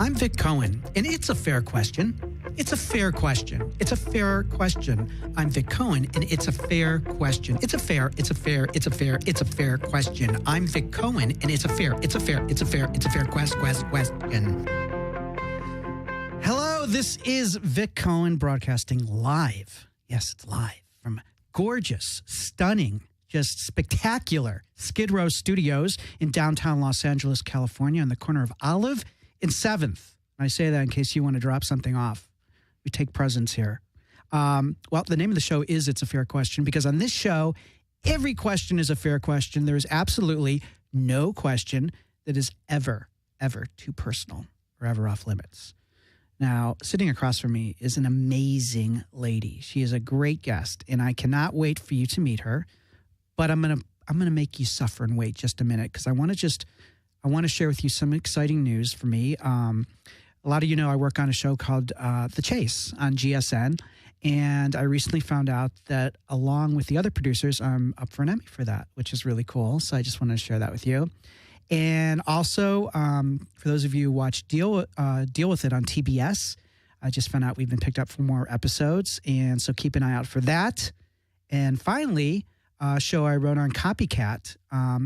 I'm Vic Cohen, and it's a fair question. It's a fair question. It's a fair question. I'm Vic Cohen, and it's a fair question. It's a fair question. I'm Vic Cohen, and it's a fair question. Hello, this is Vic Cohen broadcasting live. Yes, it's live from gorgeous, stunning, just spectacular Skidrow Studios in downtown Los Angeles, California, on the corner of Olive and 7th. I say that in case you want to drop something off. We take presents here. Well, the name of the show is It's a Fair Question, because on this show, every question is a fair question. There is absolutely no question that is ever too personal or ever off limits. Now, sitting across from me is an amazing lady. She is a great guest, and I cannot wait for you to meet her. But I'm gonna make you suffer and wait just a minute, because I want to share with you some exciting news for me. A lot of you know I work on a show called The Chase on GSN, and I recently found out that along with the other producers, I'm up for an Emmy for that, which is really cool. So I just wanted to share that with you. And also, for those of you who watch Deal With It on TBS, I just found out we've been picked up for more episodes, and so keep an eye out for that. And finally, a show I wrote on Copycat.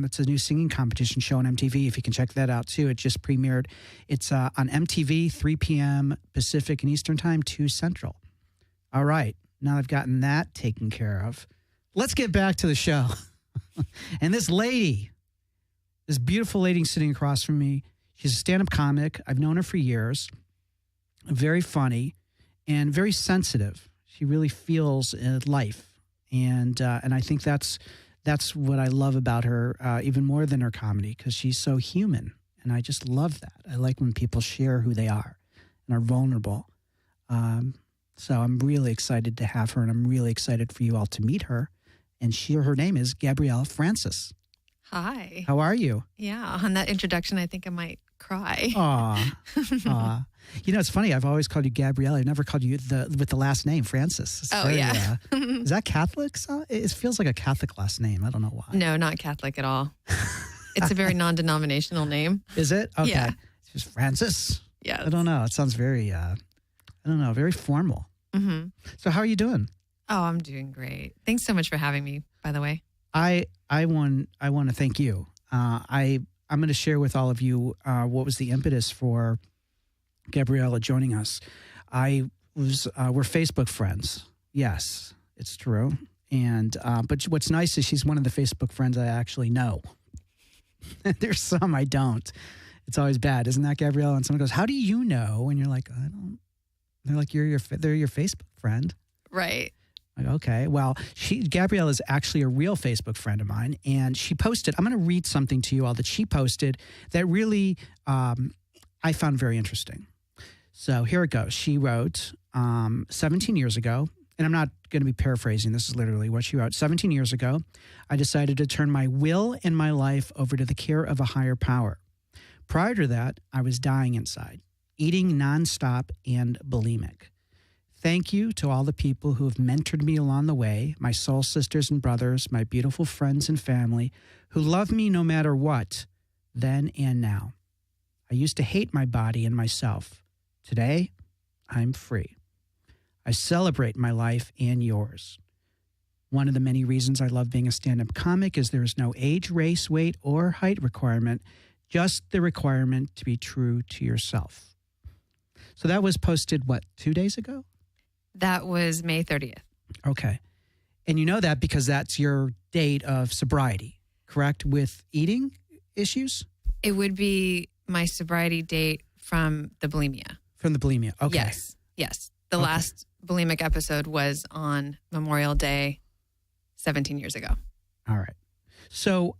It's a new singing competition show on MTV. If you can check that out, too. It just premiered. It's on MTV, 3 p.m. Pacific and Eastern Time, 2 Central. All right. Now I've gotten that taken care of. Let's get back to the show. And this lady, this beautiful lady sitting across from me, she's a stand-up comic. I've known her for years. Very funny and very sensitive. She really feels life. And I think that's what I love about her, even more than her comedy, because she's so human. And I just love that. I like when people share who they are and are vulnerable. So I'm really excited to have her, and I'm really excited for you all to meet her. And her name is Gabrielle Francis. Hi. How are you? Yeah, on that introduction, I think I might cry. Aw. You know, it's funny. I've always called you Gabrielle. I've never called you with the last name, Francis. It's yeah. Is that Catholic? It feels like a Catholic last name. I don't know why. No, not Catholic at all. It's a very non-denominational name. Is it? Okay. Yeah. It's just Francis? Yeah. I don't know. It sounds very, very formal. Mm-hmm. So how are you doing? Oh, I'm doing great. Thanks so much for having me, by the way. I want to thank you. I'm going to share with all of you what was the impetus for Gabriella joining us. We're Facebook friends. Yes, it's true. And but what's nice is she's one of the Facebook friends I actually know. There's some I don't. It's always bad, isn't that, Gabriella? And someone goes, "How do you know?" And you're like, "I don't." They're like, they're your Facebook friend, right? Like, okay, well, Gabrielle is actually a real Facebook friend of mine, and she posted, I'm going to read something to you all that she posted that really I found very interesting. So here it goes. She wrote, 17 years ago, and I'm not going to be paraphrasing, this is literally what she wrote. 17 years ago, I decided to turn my will and my life over to the care of a higher power. Prior to that, I was dying inside, eating nonstop and bulimic. Thank you to all the people who have mentored me along the way, my soul sisters and brothers, my beautiful friends and family, who love me no matter what, then and now. I used to hate my body and myself. Today, I'm free. I celebrate my life and yours. One of the many reasons I love being a stand-up comic is there is no age, race, weight, or height requirement, just the requirement to be true to yourself. So that was posted, 2 days ago? That was May 30th. Okay. And you know that because that's your date of sobriety, correct? With eating issues? It would be my sobriety date from the bulimia. From the bulimia. Okay. Yes. The last bulimic episode was on Memorial Day 17 years ago. All right. So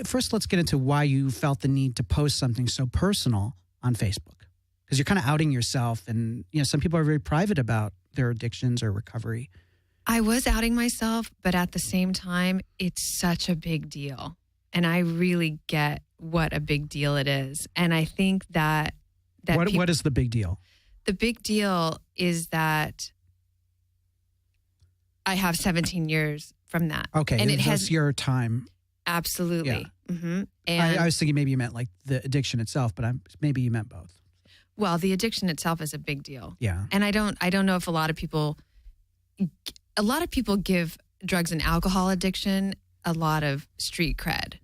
first let's get into why you felt the need to post something so personal on Facebook. Because you're kind of outing yourself, and some people are very private about their addictions or recovery. I was outing myself, but at the same time, it's such a big deal. And I really get what a big deal it is. And I think that what is the big deal? The big deal is that I have 17 years from that. Okay. And it has your time. Absolutely. Yeah. Mm-hmm. And I was thinking maybe you meant like the addiction itself, but maybe you meant both. Well, the addiction itself is a big deal. Yeah. And I don't know if a lot of people give drugs and alcohol addiction a lot of street cred,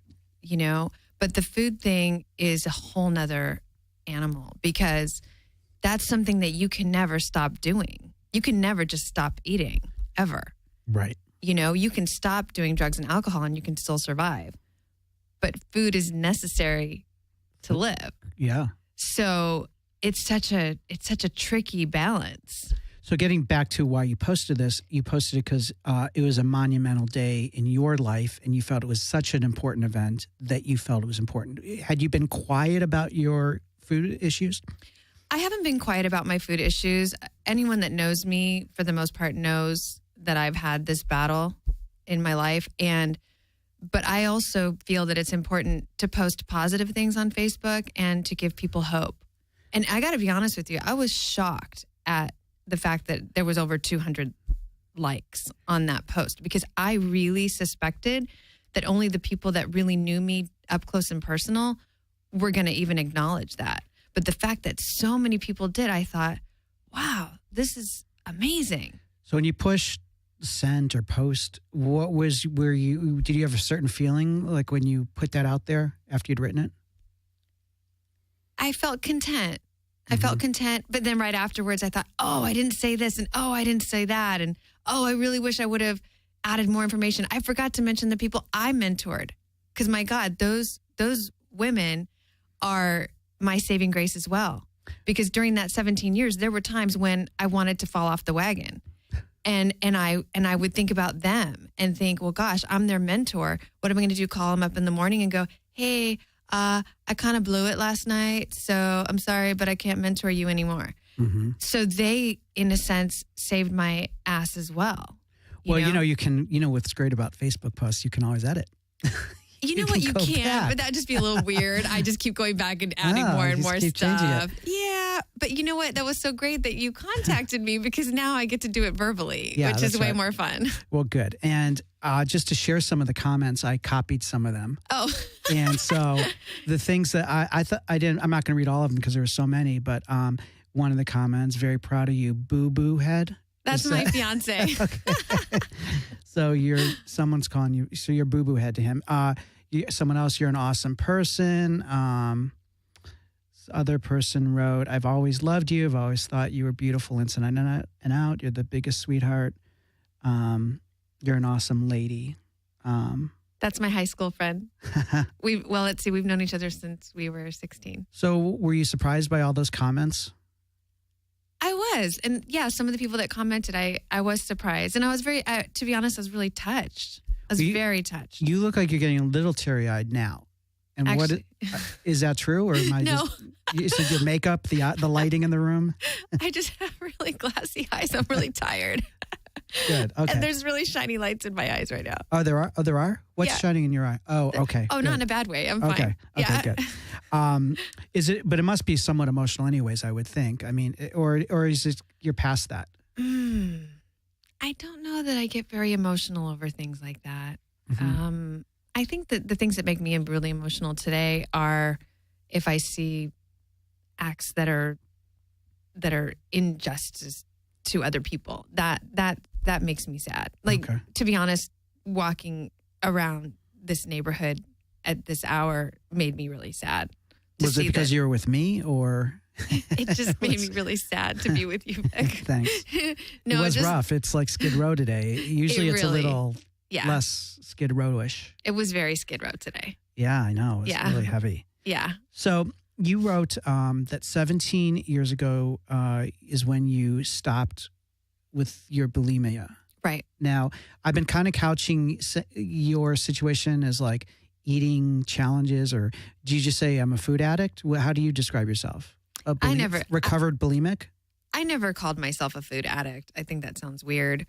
but the food thing is a whole nother animal, because that's something that you can never stop doing. You can never just stop eating ever. Right. You can stop doing drugs and alcohol and you can still survive, but food is necessary to live. Yeah. So it's such a tricky balance. So getting back to why you posted this, you posted it because it was a monumental day in your life, and you felt it was such an important event that you felt it was important. Had you been quiet about your food issues? I haven't been quiet about my food issues. Anyone that knows me, for the most part, knows that I've had this battle in my life. But I also feel that it's important to post positive things on Facebook and to give people hope. And I got to be honest with you, I was shocked at the fact that there was over 200 likes on that post, because I really suspected that only the people that really knew me up close and personal were going to even acknowledge that. But the fact that so many people did, I thought, wow, this is amazing. So when you push send or post, did you have a certain feeling like when you put that out there after you'd written it? I felt content. I felt content. But then right afterwards, I thought, oh, I didn't say this. And oh, I didn't say that. And oh, I really wish I would have added more information. I forgot to mention the people I mentored. Because my God, those women are my saving grace as well. Because during that 17 years, there were times when I wanted to fall off the wagon. And I would think about them and think, well, gosh, I'm their mentor. What am I going to do? Call them up in the morning and go, hey, I kind of blew it last night, so I'm sorry, but I can't mentor you anymore. Mm-hmm. So they, in a sense, saved my ass as well. You can, what's great about Facebook posts, you can always edit. You know what? You can, but that'd just be a little weird. I just keep going back and adding more and more stuff. Yeah, but you know what? That was so great that you contacted me, because now I get to do it verbally, which is way more fun. Well, good. And just to share some of the comments, I copied some of them. Oh. And so the things that I thought I didn't, I'm not going to read all of them because there were so many, but one of the comments, very proud of you, boo-boo head. That's my fiance. Okay. So someone's calling you, so you're boo-boo head to him. Someone else, you're an awesome person. Other person wrote, I've always loved you. I've always thought you were beautiful inside and out. You're the biggest sweetheart. You're an awesome lady. That's my high school friend. We've known each other since we were 16. So were you surprised by all those comments? I was. And yeah, some of the people that commented, I was surprised. And I was to be honest, I was really touched. I was very touched. You look like you're getting a little teary-eyed now. And actually, is that true? Or am I no. Is it your makeup, the lighting in the room? I just have really glassy eyes. I'm really tired. Good. Okay. And there's really shiny lights in my eyes right now. Oh, there are? Oh, there are? What's shining in your eye? Oh, okay. Oh, good. Not in a bad way. I'm fine. Okay. Yeah. Good. But it must be somewhat emotional anyways, I would think. I mean, or is it you're past that? I don't know that I get very emotional over things like that. Mm-hmm. I think that the things that make me really emotional today are if I see acts that are injustice to other people. That makes me sad. Like, to be honest, walking around this neighborhood at this hour made me really sad. Was it because you were with me, or? It just made me really sad to be with you, Vic. Thanks. No, it was rough. It's like Skid Row today. Usually it's a little less Skid Row-ish. It was very Skid Row today. Yeah, I know. It's really heavy. Yeah. So you wrote that 17 years ago is when you stopped with your bulimia. Right. Now, I've been kind of couching your situation as like eating challenges, or do you just say I'm a food addict? How do you describe yourself? Recovered bulimic? I never called myself a food addict. I think that sounds weird.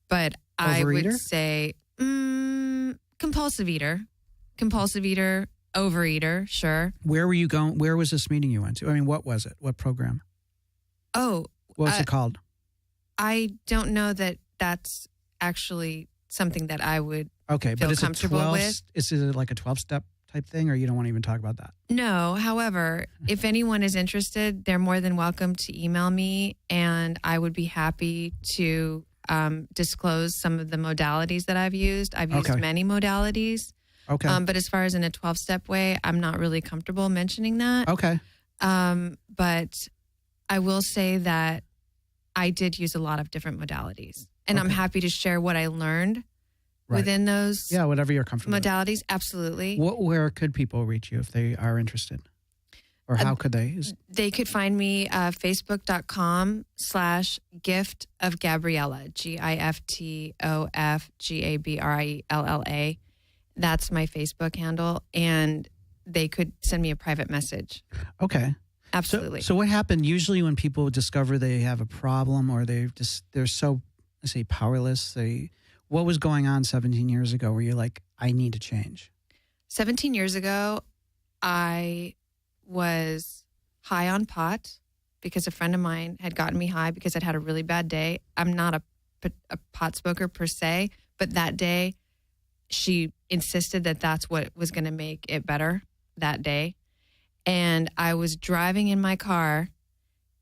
But Overeater? I would say compulsive eater, overeater, sure. Where were you going? Where was this meeting you went to? I mean, what was it? What program? Oh. What was it called? I don't know that that's actually something that I would feel but it's comfortable with. Is it like a 12-step type thing, or you don't want to even talk about that? No. However, if anyone is interested, they're more than welcome to email me, and I would be happy to disclose some of the modalities that I've used. I've used many modalities. Okay. But as far as in a 12-step way, I'm not really comfortable mentioning that. Okay. But I will say that I did use a lot of different modalities, and I'm happy to share what I learned within those. Yeah, whatever you're comfortable modalities. with. Absolutely. Where could people reach you if they are interested? Or how could they? They could find me facebook.com/gift of Gabriella, GIFTOFGABRIELLA. That's my Facebook handle. And they could send me a private message. Okay. Absolutely. So what happened usually when people discover they have a problem or they're so, let's say, powerless? What was going on 17 years ago where you're like, I need to change? 17 years ago, I was high on pot because a friend of mine had gotten me high because I'd had a really bad day. I'm not a pot smoker per se, but that day she insisted that that's what was going to make it better that day. And I was driving in my car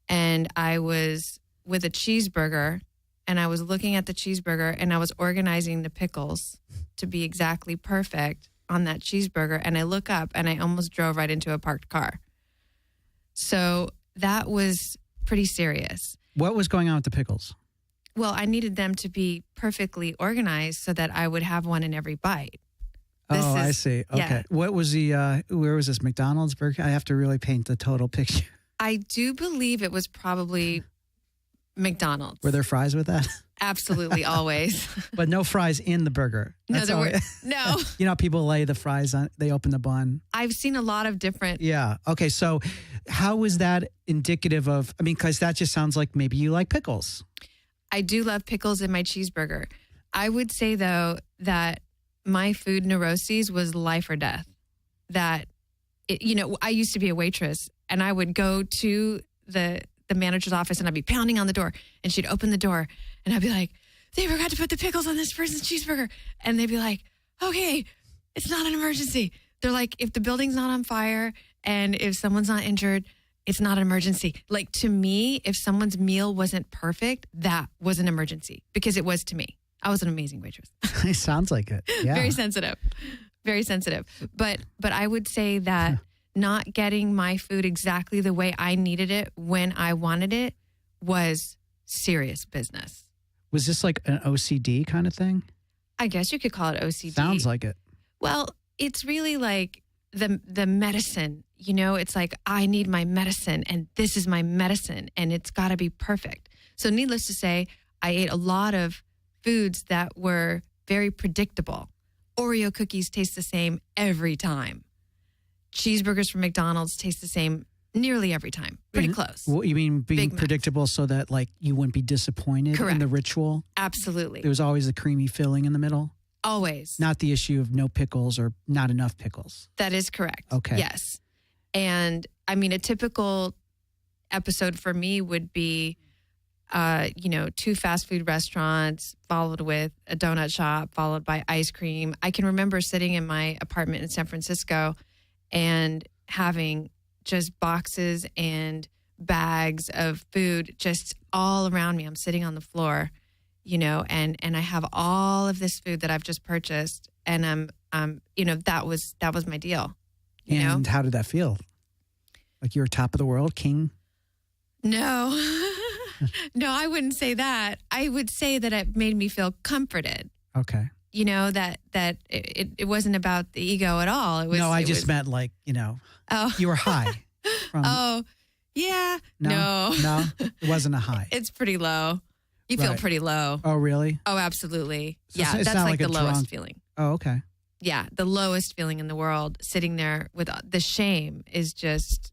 and I was with a cheeseburger and I was looking at the cheeseburger and I was organizing the pickles to be exactly perfect on that cheeseburger. And I look up and I almost drove right into a parked car. So that was pretty serious. What was going on with the pickles? Well, I needed them to be perfectly organized so that I would have one in every bite. I see. Okay. Yeah. What was where was this? McDonald's, Burger? I have to really paint the total picture. I do believe it was probably McDonald's. Were there fries with that? Absolutely, always. But no fries in the burger. No, there were. No. You know, people lay the fries on, they open the bun. I've seen a lot of different. Yeah. Okay. So how was that indicative of, because that just sounds like maybe you like pickles. I do love pickles in my cheeseburger. I would say, though, that my food neuroses was life or death. That, I used to be a waitress and I would go to the manager's office and I'd be pounding on the door and she'd open the door and I'd be like, they forgot to put the pickles on this person's cheeseburger. And they'd be like, okay, it's not an emergency. They're like, if the building's not on fire and if someone's not injured, it's not an emergency. Like, to me, if someone's meal wasn't perfect, that was an emergency because it was to me. I was an amazing waitress. It sounds like it. Yeah. Very sensitive. Very sensitive. But I would say that not getting my food exactly the way I needed it when I wanted it was serious business. Was this like an OCD kind of thing? I guess you could call it OCD. Sounds like it. Well, it's really like the medicine. It's like, I need my medicine and this is my medicine and it's got to be perfect. So needless to say, I ate a lot of foods that were very predictable. Oreo cookies taste the same every time. Cheeseburgers from McDonald's taste the same nearly every time. Pretty close. What you mean being Big predictable so that like you wouldn't be disappointed in the ritual? Absolutely. There was always a creamy filling in the middle? Always. Not the issue of no pickles or not enough pickles. That is correct. Okay. Yes. And a typical episode for me would be, 2 fast food restaurants followed with a donut shop, followed by ice cream. I can remember sitting in my apartment in San Francisco and having just boxes and bags of food just all around me. I'm sitting on the floor, and I have all of this food that I've just purchased, and that was my deal. And how did that feel? Like you were top of the world, king? No. No, I wouldn't say that. I would say that it made me feel comforted. Okay. That it wasn't about the ego at all. It was. No, I just meant like, Oh. You were high. Oh, yeah. No. No, it wasn't a high. It's pretty low. You feel pretty low. Oh, really? Oh, absolutely. So yeah, it's that's not like the lowest drunk feeling. Oh, okay. Yeah, the lowest feeling in the world, sitting there with the shame is just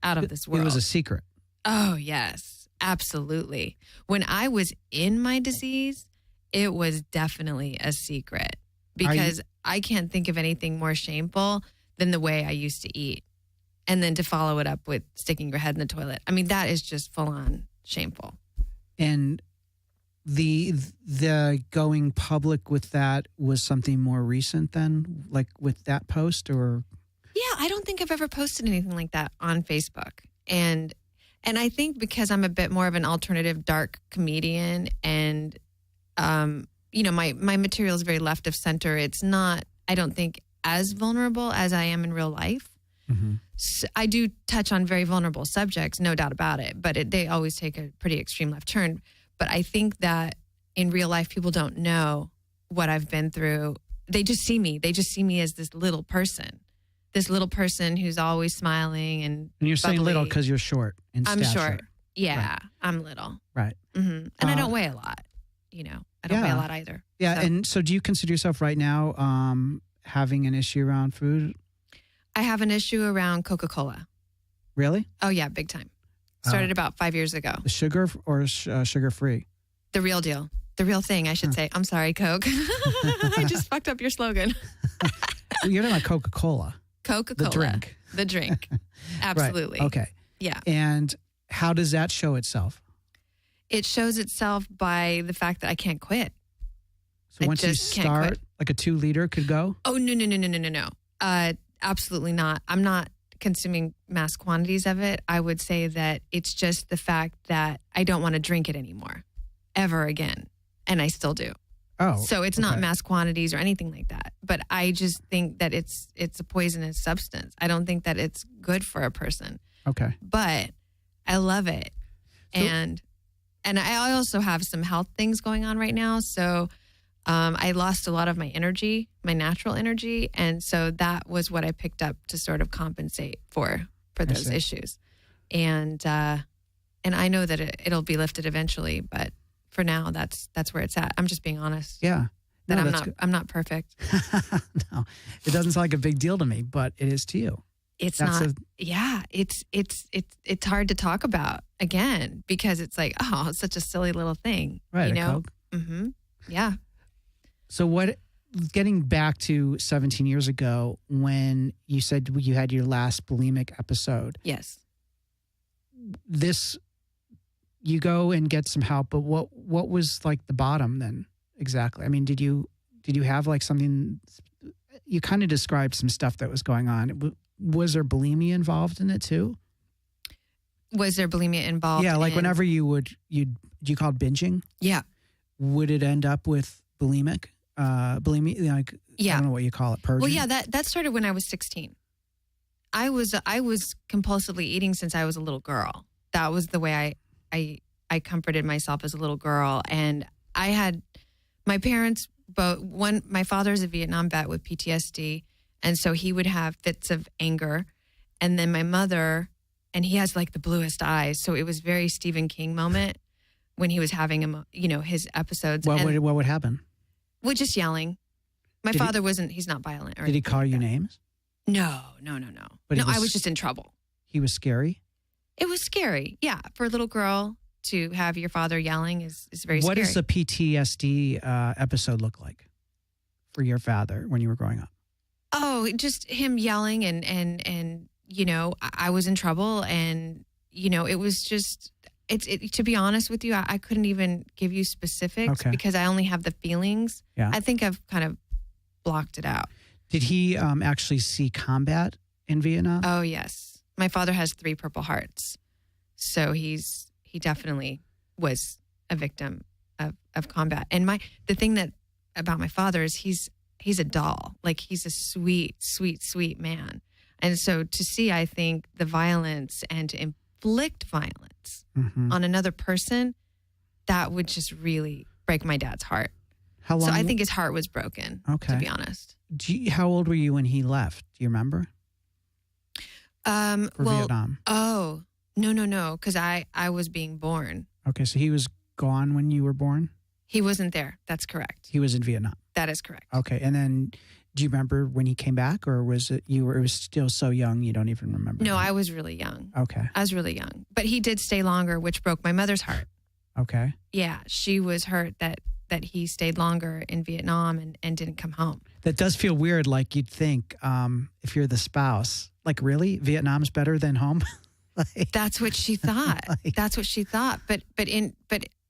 out of this world. It was a secret. Oh, yes, absolutely. When I was in my disease, it was definitely a secret because I can't think of anything more shameful than the way I used to eat. And then to follow it up with sticking your head in the toilet. I mean, that is just full on shameful. And the going public with that was something more recent then, like with that post, or Yeah, I don't think I've ever posted anything like that on Facebook. And I think because I'm a bit more of an alternative dark comedian and, my material is very left of center. It's not, I don't think, as vulnerable as I am in real life. Mm-hmm. So I do touch on very vulnerable subjects, no doubt about it, but they always take a pretty extreme left turn. But I think that in real life, people don't know what I've been through. They just see me. They just see me as this little person who's always smiling and you're bubbly. saying little because you're short in I'm stature. short. Yeah, Right. I'm little. Right. Mm-hmm. And I don't weigh a lot. I don't weigh a lot either. Yeah. So. And so do you consider yourself right now having an issue around food? I have an issue around Coca-Cola. Really? Oh, yeah, big time. Started about 5 years ago. The sugar or sugar-free? The real deal. The real thing, I should say. I'm sorry, Coke. I just fucked up your slogan. You're talking about Coca-Cola. Coca-Cola. The drink. The drink. Absolutely. Right. Okay. Yeah. And how does that show itself? It shows itself by the fact that I can't quit. So I once you just can't start, quit. like a 2-liter could go? Oh, no. Absolutely not. I'm not consuming mass quantities of it. I would say that it's just the fact that I don't want to drink it anymore, ever again. And I still do. Oh. So it's not mass quantities or anything like that. But I just think that it's a poisonous substance. I don't think that it's good for a person. Okay. But I love it. So, and I also have some health things going on right now. So I lost a lot of my energy, my natural energy. And so that was what I picked up to sort of compensate for those issues. And I know that it'll be lifted eventually, but for now, that's where it's at. I'm just being honest. Yeah. That No, I'm not perfect. No, it doesn't sound like a big deal to me, but it is to you. It's it's hard to talk about again because it's like, oh, it's such a silly little thing. Right. You know? Coke. Mm-hmm. Yeah. So getting back to 17 years ago when you said you had your last bulimic episode. Yes. You go and get some help, but what was like the bottom then exactly? I mean, did you have like something, you kind of described some stuff that was going on. Was there bulimia involved in it too? Was there bulimia involved? Yeah. Like whenever do you call it binging? Yeah. Would it end up with bulimia? Like, yeah. I don't know what you call it. Purging? Well, yeah, that started when I was 16. I was compulsively eating since I was a little girl. That was the way I comforted myself as a little girl. And I had my parents, my father's a Vietnam vet with PTSD. And so he would have fits of anger. And then my mother, and he has like the bluest eyes. So it was very Stephen King moment when he was having, his episodes. What would happen? Well, just yelling. My father he's not violent. Or did he call like you that. Names? No. But I was just in trouble. He was scary? It was scary. Yeah. For a little girl to have your father yelling is very scary. What does the PTSD episode look like for your father when you were growing up? Oh, just him yelling and I was in trouble and, it was just, to be honest with you, I couldn't even give you specifics because I only have the feelings. Yeah. I think I've kind of blocked it out. Did he actually see combat in Vietnam? Oh, yes. My father has 3 Purple Hearts. So he definitely was a victim of combat. And the thing about my father is he's a doll. Like he's a sweet, sweet, sweet man. And so to see, I think, the violence and to inflict violence on another person, that would just really break my dad's heart. How long? So I think his heart was broken, to be honest. How old were you when he left? Do you remember? For Vietnam. Oh, no, because I was being born. Okay, so he was gone when you were born? He wasn't there. That's correct. He was in Vietnam. That is correct. Okay, and then do you remember when he came back, or was it it was still so young you don't even remember? No, I was really young. Okay. I was really young. But he did stay longer, which broke my mother's heart. Okay. Yeah, she was hurt that he stayed longer in Vietnam and didn't come home. That does feel weird. Like you'd think if you're the spouse, like really, Vietnam's better than home? That's what she thought. That's what she thought. But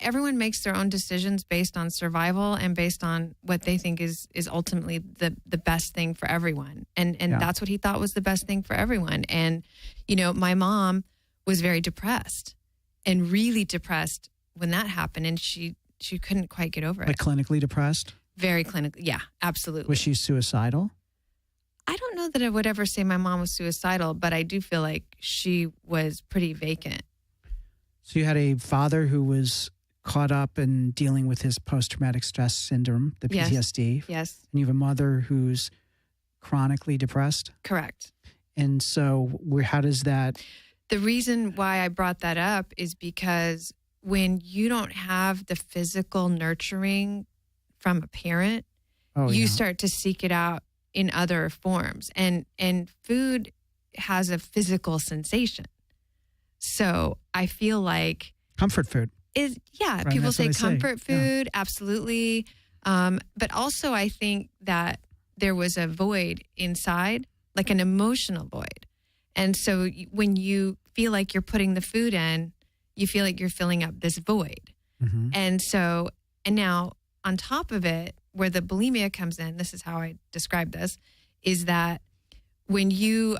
everyone makes their own decisions based on survival and based on what they think is ultimately the best thing for everyone. And that's what he thought was the best thing for everyone. And, my mom was very depressed and really depressed when that happened. And she couldn't quite get over it. Like clinically depressed? Very clinically. Yeah, absolutely. Was she suicidal? I don't know that I would ever say my mom was suicidal, but I do feel like she was pretty vacant. So you had a father who was caught up in dealing with his post-traumatic stress syndrome, the PTSD. Yes. And you have a mother who's chronically depressed. Correct. And so how does that... The reason why I brought that up is because when you don't have the physical nurturing from a parent, you start to seek it out in other forms. And food has a physical sensation. So I feel like comfort food right, people say comfort food, absolutely. But also I think that there was a void inside, like an emotional void. And so when you feel like you're putting the food in, you feel like you're filling up this void. Mm-hmm. And now on top of it, where the bulimia comes in, this is how I describe this, is that when you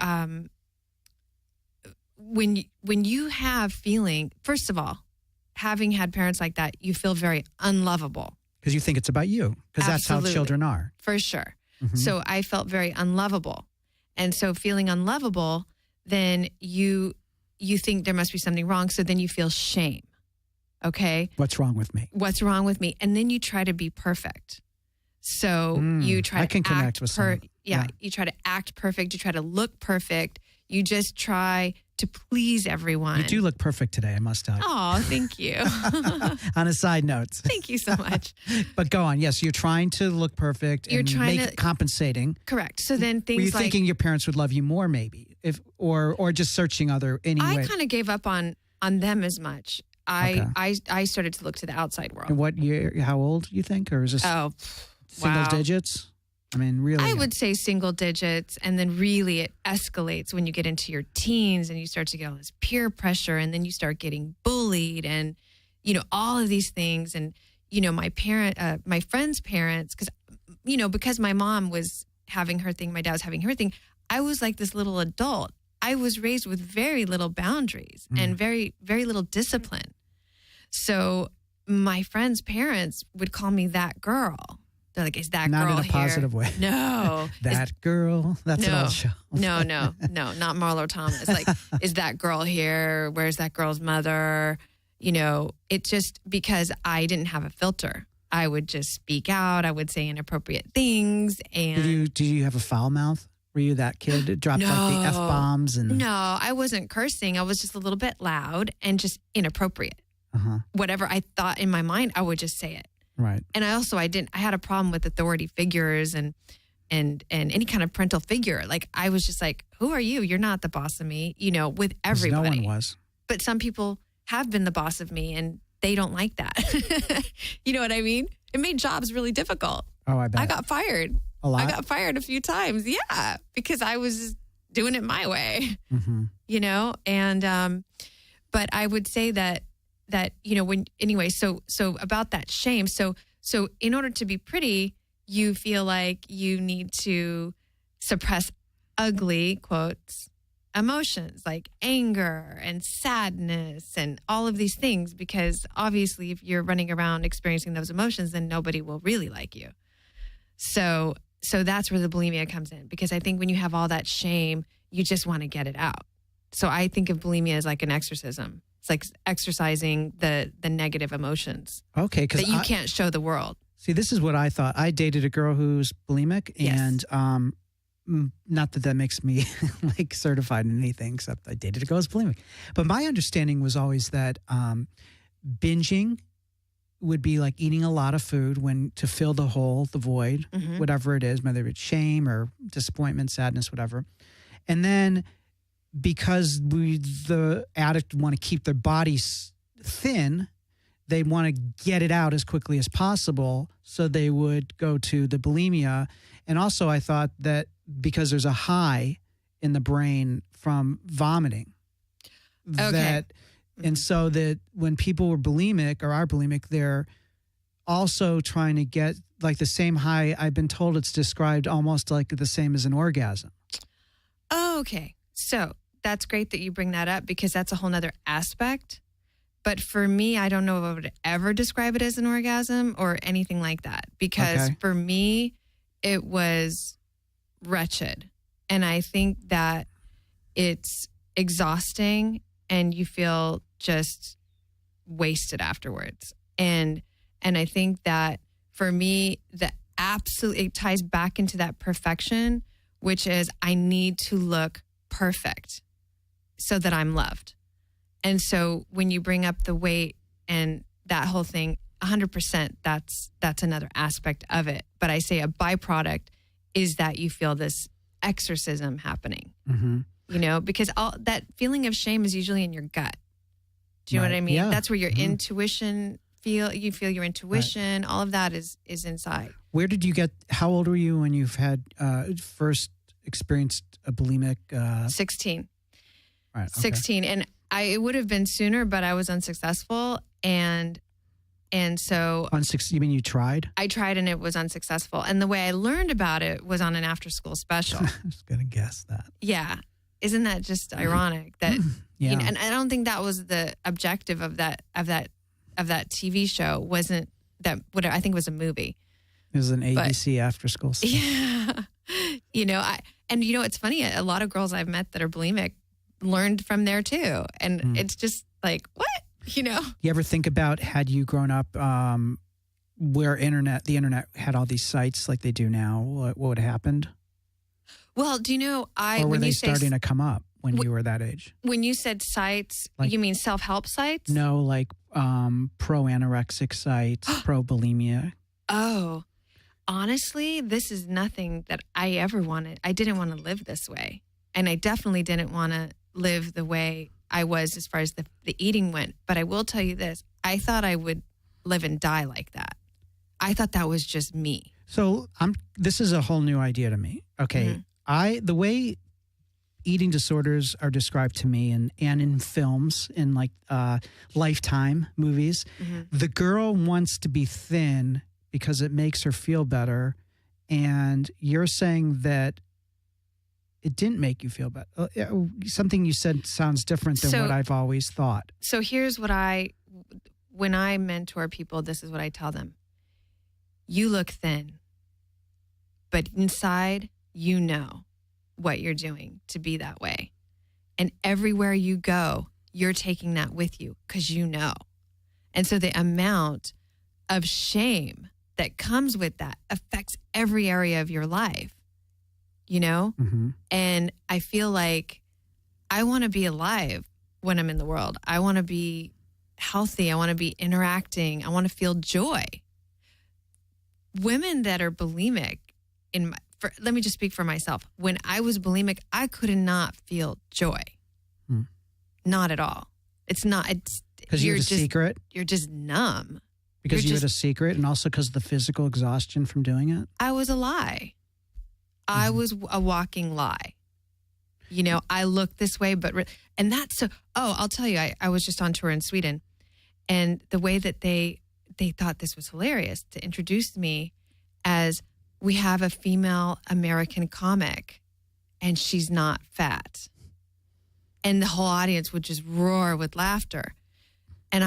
when you have feeling, first of all, having had parents like that, you feel very unlovable. Because you think it's about you. Because that's how children are. For sure. Mm-hmm. So I felt very unlovable. And so feeling unlovable, then you think there must be something wrong. So then you feel shame. Okay? What's wrong with me? What's wrong with me? And then you try to be perfect. So you try to connect with you try to act perfect. You try to look perfect. You just try to please everyone. You do look perfect today, I must tell you. Oh, thank you. On a side note. Thank you so much. But go on. Yes, you're trying to look perfect and compensating. Correct. So then things Were you like... thinking your parents would love you more maybe? Or just searching any way? I kind of gave up on them as much. I started to look to the outside world. And what year, how old you think? Or is this single digits? I mean, really? I would say single digits, and then really it escalates when you get into your teens and you start to get all this peer pressure, and then you start getting bullied and, all of these things. And, my friend's parents, because my mom was having her thing, my dad was having her thing, I was like this little adult. I was raised with very little boundaries and very, very little discipline. So my friend's parents would call me that girl. They're like, is that girl here? Not in a positive way. No. Girl? That's an old show. No, not Marlo Thomas. Like, is that girl here? Where's that girl's mother? It's just because I didn't have a filter. I would just speak out. I would say inappropriate things. And did you have a foul mouth? Were you that kid that dropped like the F-bombs? No, I wasn't cursing. I was just a little bit loud and just inappropriate. Uh-huh. Whatever I thought in my mind, I would just say it. Right. And I had a problem with authority figures and any kind of parental figure. Like, I was just like, who are you? You're not the boss of me, with everybody. No one was. But some people have been the boss of me and they don't like that. You know what I mean? It made jobs really difficult. Oh, I bet. I got fired. A lot? I got fired a few times. Yeah. Because I was just doing it my way, and, but I would say that, so about that shame. So in order to be pretty, you feel like you need to suppress ugly, quotes, emotions like anger and sadness and all of these things, because obviously if you're running around experiencing those emotions, then nobody will really like you. So that's where the bulimia comes in, because I think when you have all that shame, you just want to get it out. So I think of bulimia as like an exorcism. It's like exercising the negative emotions. Okay, because that you can't show the world. See, this is what I thought. I dated a girl who's bulimic, yes. And not that makes me like certified in anything, except I dated a girl who's bulimic. But my understanding was always that binging would be like eating a lot of food to fill the hole, the void, whatever it is, whether it's shame or disappointment, sadness, whatever. And then because the addict want to keep their bodies thin, they want to get it out as quickly as possible. So they would go to the bulimia. And also I thought that because there's a high in the brain from vomiting, that And so that when people were bulimic or are bulimic, they're also trying to get like the same high. I've been told it's described almost like the same as an orgasm. Oh, okay. So that's great that you bring that up because that's a whole nother aspect. But for me, I don't know if I would ever describe it as an orgasm or anything like that. Because for me, it was wretched. And I think that it's exhausting and you feel just wasted afterwards. And I think that for me, it ties back into that perfection, which is I need to look perfect so that I'm loved. And so when you bring up the weight and that whole thing, 100%, that's another aspect of it. But I say a byproduct is that you feel this exorcism happening, you know, because all that feeling of shame is usually in your gut. Do you know what I mean? Yeah. That's where your intuition you feel your intuition, all of that is inside. Where did you how old were you when you've had first experienced a bulimic? 16. Right. Okay. 16. And it would have been sooner, but I was unsuccessful. And so. You mean you tried? I tried and it was unsuccessful. And the way I learned about it was on an after school special. I was going to guess that. Yeah. Isn't that just ironic that, yeah. You know, and I don't think that was the objective of that TV show. Wasn't that what I think it was a movie. It was an ABC after school stuff. Yeah. You know, it's funny. A lot of girls I've met that are bulimic learned from there too. And it's just like, what? You know? You ever think about had you grown up where the internet had all these sites like they do now, what would have happened? Well, do you know, or were they starting to come up when you were that age? When you said sites, like, you mean self-help sites? No, like pro-anorexic sites, pro-bulimia. Oh, honestly, this is nothing that I ever wanted. I didn't want to live this way. And I definitely didn't want to live the way I was as far as the eating went. But I will tell you this. I thought I would live and die like that. I thought that was just me. So this is a whole new idea to me. Okay. The way eating disorders are described to me and in films, in like Lifetime movies, the girl wants to be thin because it makes her feel better. And you're saying that it didn't make you feel better. Something you said sounds different than what I've always thought. So here's what when I mentor people, this is what I tell them. You look thin, but inside, you know what you're doing to be that way. And everywhere you go, you're taking that with you because you know. And so the amount of shame that comes with that affects every area of your life, you know? And I feel like I want to be alive when I'm in the world. I want to be healthy. I want to be interacting. I want to feel joy. Women that are bulimic, let me just speak for myself. When I was bulimic, I could not feel joy. Not at all. It's not. Because you had a secret? You're just numb. Because you had a secret and also because of the physical exhaustion from doing it? I was a lie. I was a walking lie. You know, I look this way, and that's so, I'll tell you, I was just on tour in Sweden and the way that they thought this was hilarious to introduce me as we have a female American comic and she's not fat. And the whole audience would just roar with laughter. And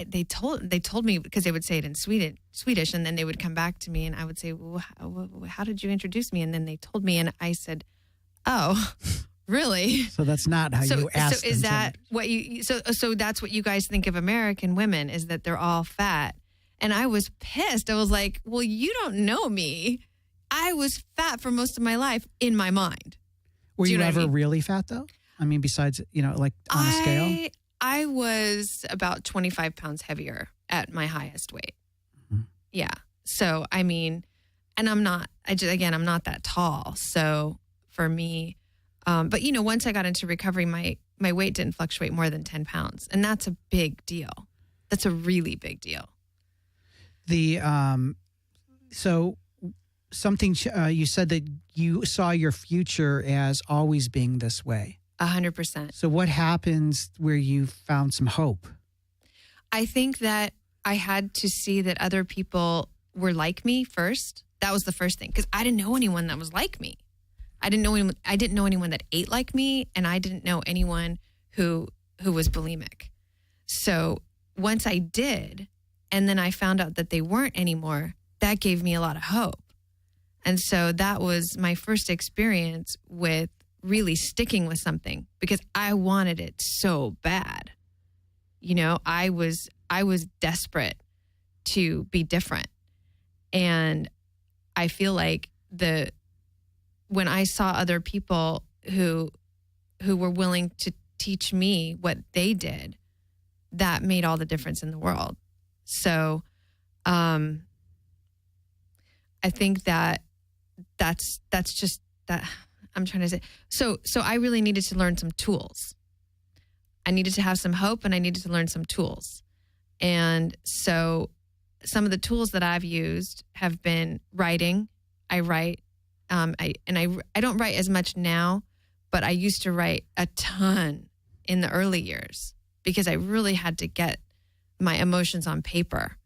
they told me because they would say it in Swedish, and then they would come back to me and I would say, well, how did you introduce me? And then they told me, and I said, oh, really? So that's not how you asked. So is that what you? So that's what you guys think of American women, is that they're all fat? And I was pissed. I was like, well, you don't know me. I was fat for most of my life in my mind. Were you ever really fat though? I mean, besides, like on a scale? I was about 25 pounds heavier at my highest weight. Yeah. So, I mean, and I'm not that tall. So for me, but once I got into recovery, my weight didn't fluctuate more than 10 pounds. And that's a big deal. That's a really big deal. So something you said that you saw your future as always being this way. 100%. So what happens where you found some hope? I think that I had to see that other people were like me first. That was the first thing, because I didn't know anyone that was like me. I didn't know anyone that ate like me, and I didn't know anyone who was bulimic. So once I did, and then I found out that they weren't anymore, that gave me a lot of hope. And so that was my first experience with really sticking with something, because I wanted it so bad. You know, I was desperate to be different. And I feel like when I saw other people who were willing to teach me what they did, that made all the difference in the world. So I think that's just that I'm trying to say. So I really needed to learn some tools. I needed to have some hope, and I needed to learn some tools. And so some of the tools that I've used have been writing. I write. I don't write as much now, but I used to write a ton in the early years, because I really had to get my emotions on paper.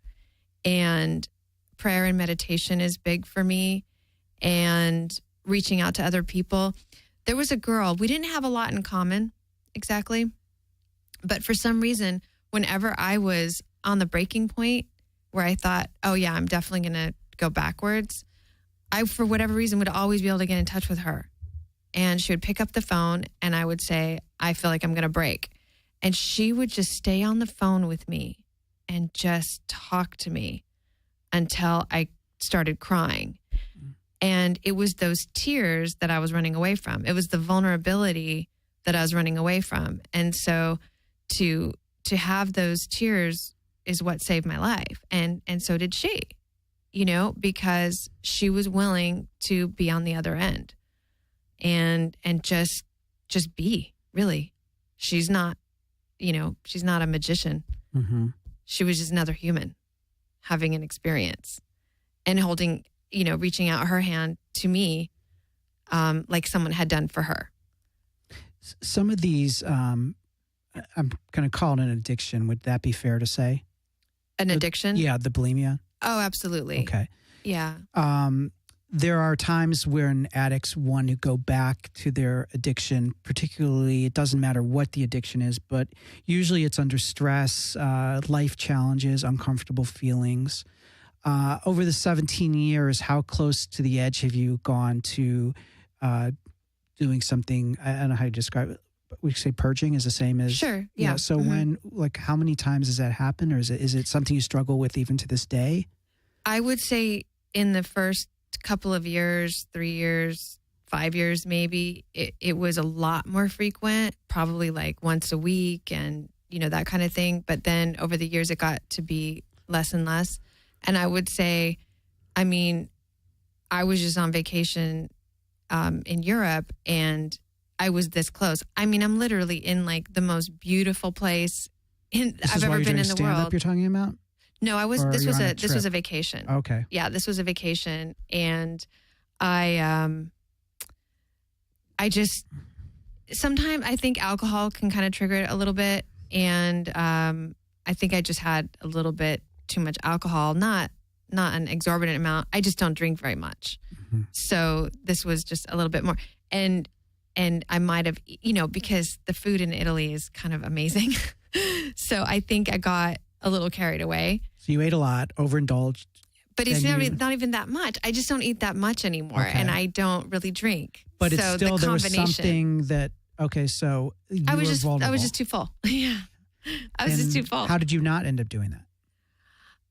And prayer and meditation is big for me, and reaching out to other people. There was a girl, we didn't have a lot in common exactly, but for some reason, whenever I was on the breaking point where I thought, oh yeah, I'm definitely going to go backwards, I, for whatever reason, would always be able to get in touch with her. And she would pick up the phone, and I would say, I feel like I'm going to break. And she would just stay on the phone with me and just talk to me until I started crying. And it was those tears that I was running away from. It was the vulnerability that I was running away from. And so to have those tears is what saved my life. And so did she, you know, because she was willing to be on the other end and just be, really. She's not, you know, she's not a magician. Mm-hmm. She was just another human having an experience and holding, you know, reaching out her hand to me like someone had done for her. Some of these, I'm going to call it an addiction. Would that be fair to say? An addiction? Yeah, the bulimia. Oh, absolutely. Okay. Yeah. There are times when addicts want to go back to their addiction, particularly, it doesn't matter what the addiction is, but usually it's under stress, life challenges, uncomfortable feelings. Over the 17 years, how close to the edge have you gone to doing something? I don't know how to describe it. We say purging is the same as... Sure, yeah. You know, so when, like, how many times has that happened? Or is it something you struggle with even to this day? I would say in the first couple of years, 3 years, 5 years maybe, it was a lot more frequent, probably like once a week and, you know, that kind of thing. But then over the years, it got to be less and less. And I would say, I mean, I was just on vacation in Europe, and I was this close. I mean, I'm literally in like the most beautiful place I've ever been in the world. You're talking about? No, I was. Or This was a vacation. Okay. Yeah, this was a vacation, and I just sometimes I think alcohol can kind of trigger it a little bit, and I think I just had a little bit too much alcohol, not an exorbitant amount. I just don't drink very much, so this was just a little bit more, and I might have, you know, because the food in Italy is kind of amazing, so I think I got a little carried away. So you ate a lot, overindulged. But it's not even that much. I just don't eat that much anymore, and I don't really drink. But so it's still, the there was something that, okay, so you I was were vulnerable. I was just too full. Yeah. I was just too full. How did you not end up doing that?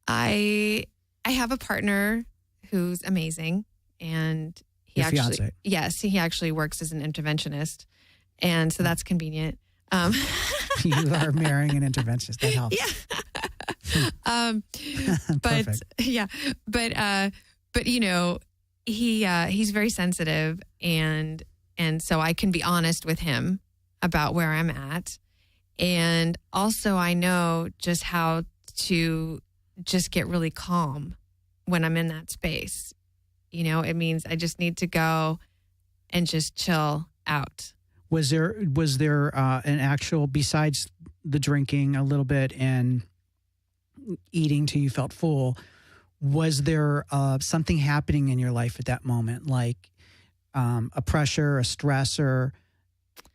I have a partner who's amazing, and Your fiance. Yes, he actually works as an interventionist, and so that's convenient. You are marrying an interventionist. That helps. Yeah. Perfect. Yeah, but you know, he's very sensitive, and so I can be honest with him about where I'm at, and also I know just how to just get really calm when I'm in that space. You know, it means I just need to go and just chill out. Was there an actual, besides the drinking a little bit and eating till you felt full, was there something happening in your life at that moment, like a pressure, a stressor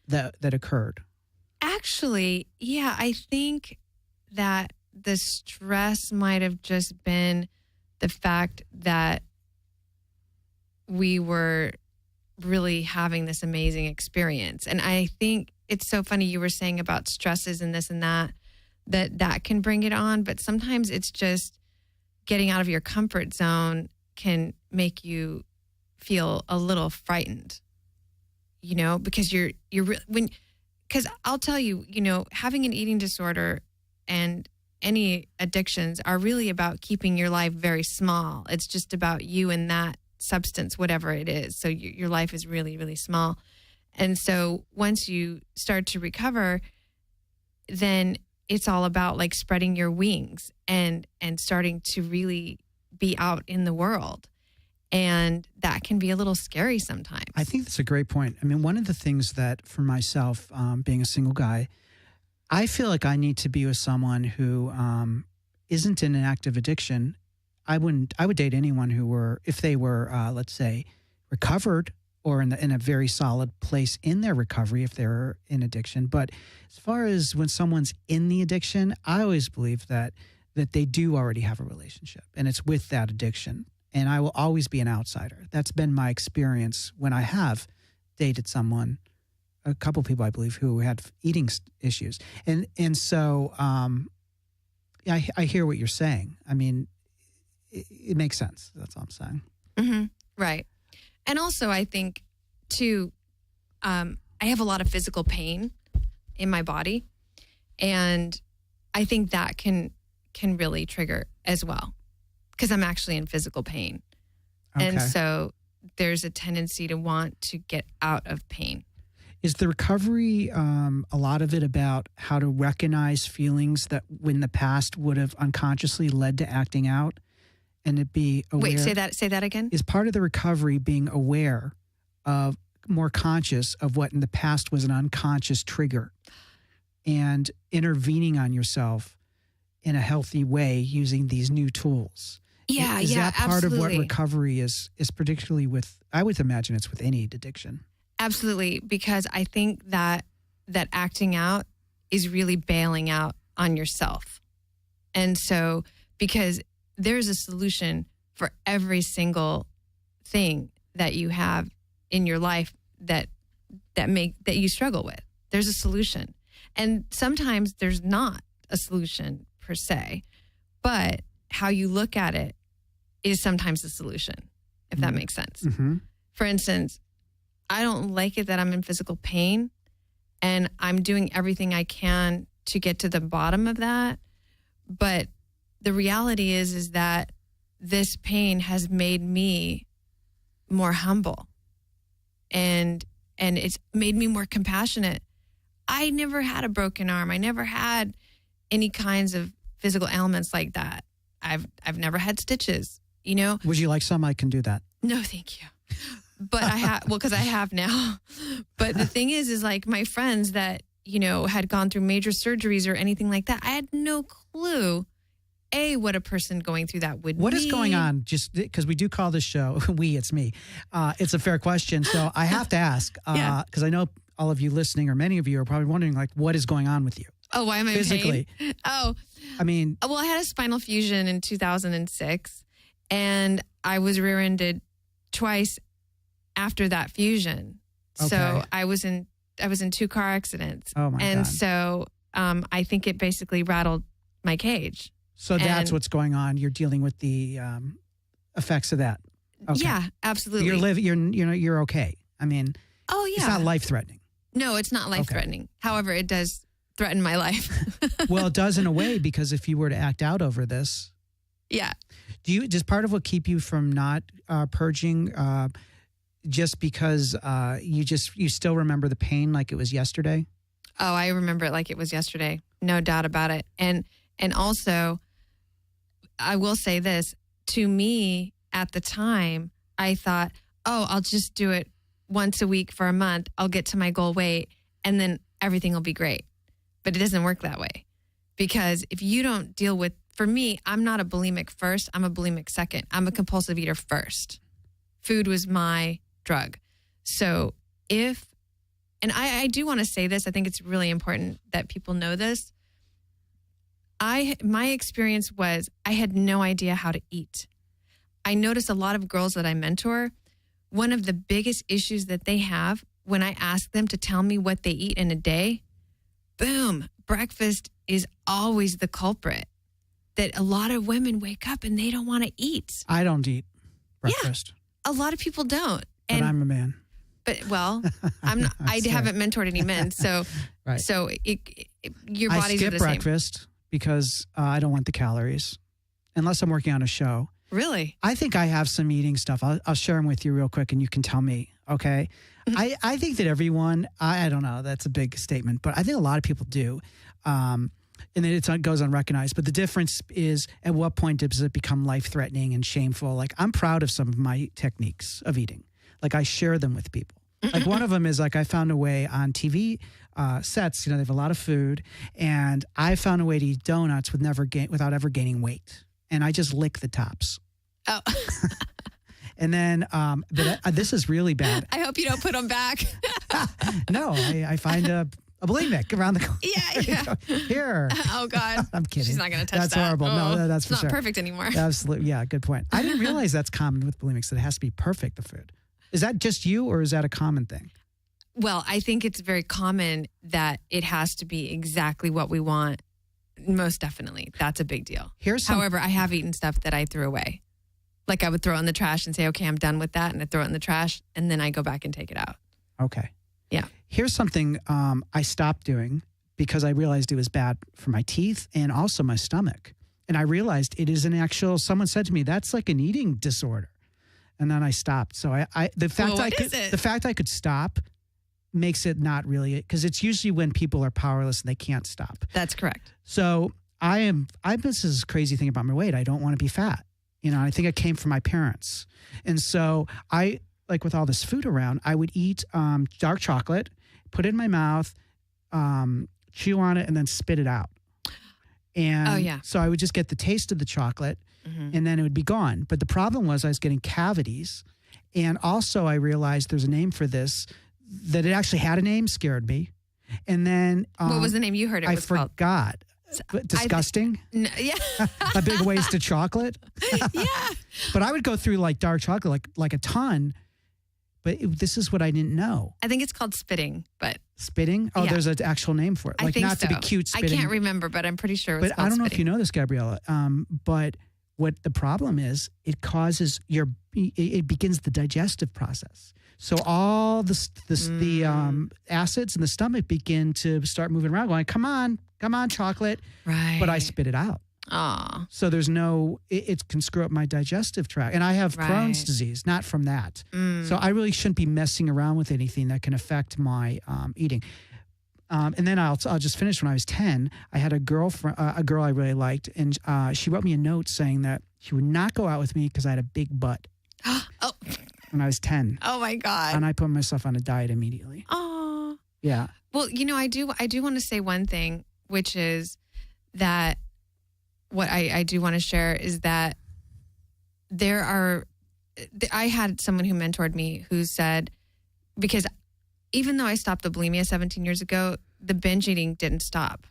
that occurred? Actually, yeah, I think that the stress might have just been the fact that we were really having this amazing experience. And I think it's so funny you were saying about stresses and this and that can bring it on. But sometimes it's just getting out of your comfort zone can make you feel a little frightened, because because I'll tell you, having an eating disorder and any addictions are really about keeping your life very small. It's just about you and that substance, whatever it is. So your life is really, really small. And so once you start to recover, then it's all about like spreading your wings and starting to really be out in the world. And that can be a little scary sometimes. I think that's a great point. I mean, one of the things that for myself, being a single guy, I feel like I need to be with someone who isn't in an active addiction. I would date anyone if they were, let's say, recovered or in a very solid place in their recovery if they're in addiction. But as far as when someone's in the addiction, I always believe that they do already have a relationship and it's with that addiction. And I will always be an outsider. That's been my experience when I have dated someone, a couple people, I believe, who had eating issues. And so I hear what you're saying. I mean, it makes sense. That's all I'm saying. Mm-hmm. Right. And also, I think, too, I have a lot of physical pain in my body. And I think that can really trigger as well, because I'm actually in physical pain. Okay. And so there's a tendency to want to get out of pain. Is the recovery, a lot of it about how to recognize feelings that in the past would have unconsciously led to acting out? And to be aware. Wait, say that again? Is part of the recovery being aware of, more conscious of what in the past was an unconscious trigger and intervening on yourself in a healthy way using these new tools? Yeah, is that part absolutely. of what recovery is particularly with, I would imagine it's with any addiction. Absolutely, because I think that acting out is really bailing out on yourself. And so, because there's a solution for every single thing that you have in your life that you struggle with. There's a solution. And sometimes there's not a solution per se, but how you look at it is sometimes the solution, if that makes sense. Mm-hmm. For instance, I don't like it that I'm in physical pain, and I'm doing everything I can to get to the bottom of that. But the reality is that this pain has made me more humble, and it's made me more compassionate. I never had a broken arm. I never had any kinds of physical ailments like that. I've never had stitches, Would you like some? I can do that. No, thank you. But I have, because I have now. But the thing is like my friends that, had gone through major surgeries or anything like that, I had no clue, what a person going through that would What mean. is going on? Just because we do call this show, it's me. It's a fair question. So I have to ask, because I know all of you listening or many of you are probably wondering, like, what is going on with you? Oh, why am I physically? in pain? Oh. I mean. Well, I had a spinal fusion in 2006, and I was rear-ended twice after that fusion. Okay. So I was in 2 car accidents. Oh my God. And so I think it basically rattled my cage. So that's what's going on. You're dealing with the effects of that. Okay. Yeah, absolutely. You're okay. I mean, oh yeah, it's not life-threatening. No, it's not life-threatening. Okay. However, it does threaten my life. Well, it does in a way, because if you were to act out over this, yeah. Does part of what keep you from not purging just because you still remember the pain like it was yesterday? Oh, I remember it like it was yesterday. No doubt about it. And also, I will say this, to me at the time, I thought, oh, I'll just do it once a week for a month, I'll get to my goal weight and then everything will be great. But it doesn't work that way, because if you don't deal with, for me, I'm not a bulimic first. I'm a bulimic second. I'm a compulsive eater first. Food was my drug. So and I do want to say this, I think it's really important that people know this. My experience was I had no idea how to eat. I notice a lot of girls that I mentor, one of the biggest issues that they have when I ask them to tell me what they eat in a day, boom, breakfast is always the culprit. That a lot of women wake up and they don't want to eat. I don't eat breakfast. Yeah, a lot of people don't. But I'm a man. But I'm not. I haven't mentored any men, so right. So your bodies I skip are the breakfast because I don't want the calories, unless I'm working on a show. Really? I think I have some eating stuff. I'll share them with you real quick, and you can tell me. Okay. Mm-hmm. I think that everyone. I don't know. That's a big statement, but I think a lot of people do. And then it goes unrecognized. But the difference is, at what point does it become life-threatening and shameful? Like, I'm proud of some of my techniques of eating. Like, I share them with people. Like, one of them is, like, I found a way on TV sets, they have a lot of food, and I found a way to eat donuts without ever gaining weight. And I just lick the tops. Oh. And then, this is really bad. I hope you don't put them back. No, I find a bulimic around the corner. Yeah. Here. Oh, God. I'm kidding. She's not going to touch that's that. Horrible. Oh, No, that's for it's sure. not perfect anymore. Absolutely. Yeah, good point. I didn't realize that's common with bulimics, that it has to be perfect, the food. Is that just you, or is that a common thing? Well, I think it's very common that it has to be exactly what we want. Most definitely. That's a big deal. However, I have eaten stuff that I threw away. Like, I would throw it in the trash and say, okay, I'm done with that. And I throw it in the trash, and then I go back and take it out. Okay. Yeah. Here's something I stopped doing because I realized it was bad for my teeth and also my stomach. And I realized it is someone said to me, that's like an eating disorder. And then I stopped. So the fact I could stop makes it not really, because it's usually when people are powerless and they can't stop. That's correct. So this is a crazy thing about my weight. I don't want to be fat. I think it came from my parents. And so like with all this food around, I would eat dark chocolate, put it in my mouth, chew on it, and then spit it out. And so I would just get the taste of the chocolate, and then it would be gone. But the problem was I was getting cavities. And also I realized there's a name for this, that it actually had a name, scared me. And then what was the name you heard it was called? I forgot. Disgusting? Yeah. A big waste of chocolate? Yeah. But I would go through like dark chocolate, like a ton. But this is what I didn't know. I think it's called spitting, but... Spitting? Oh, yeah. There's an actual name for it. Like, I think not so. to be cute spitting. I can't remember, but I'm pretty sure it was called spitting. But I don't know if you know this, Gabriella, but what the problem is, it causes it begins the digestive process. So all the acids in the stomach begin to start moving around, going, come on, chocolate. Right. But I spit it out. Aw. So there's it can screw up my digestive tract. And I have Crohn's disease, not from that. So I really shouldn't be messing around with anything that can affect my eating. And then I'll just finish. When I was 10, I had a girl I really liked, and she wrote me a note saying that she would not go out with me because I had a big butt. Oh. When I was 10. Oh, my God. And I put myself on a diet immediately. Oh. Yeah. Well, I do want to say one thing, which is that what I do want to share is that I had someone who mentored me who said, because even though I stopped the bulimia 17 years ago, the binge eating didn't stop